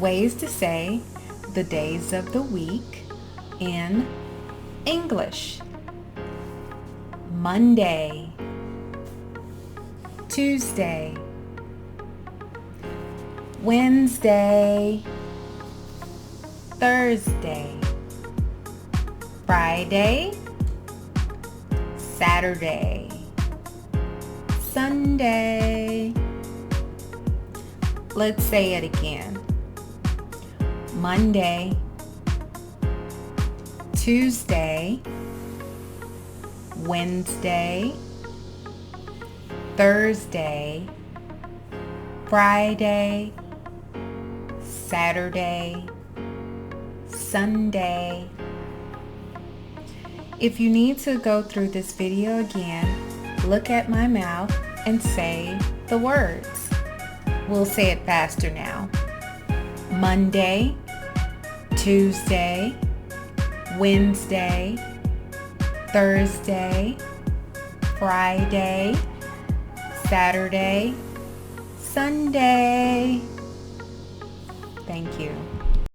Ways to say the days of the week in English. Monday, Tuesday, Wednesday, Thursday, Friday, Saturday, Sunday. Let's say it again. Monday, Tuesday, Wednesday, Thursday, Friday, Saturday, Sunday. If you need to go through this video again, look at my mouth and say the words. We'll say it faster now. Monday, Tuesday, Wednesday, Thursday, Friday, Saturday, Sunday. Thank you.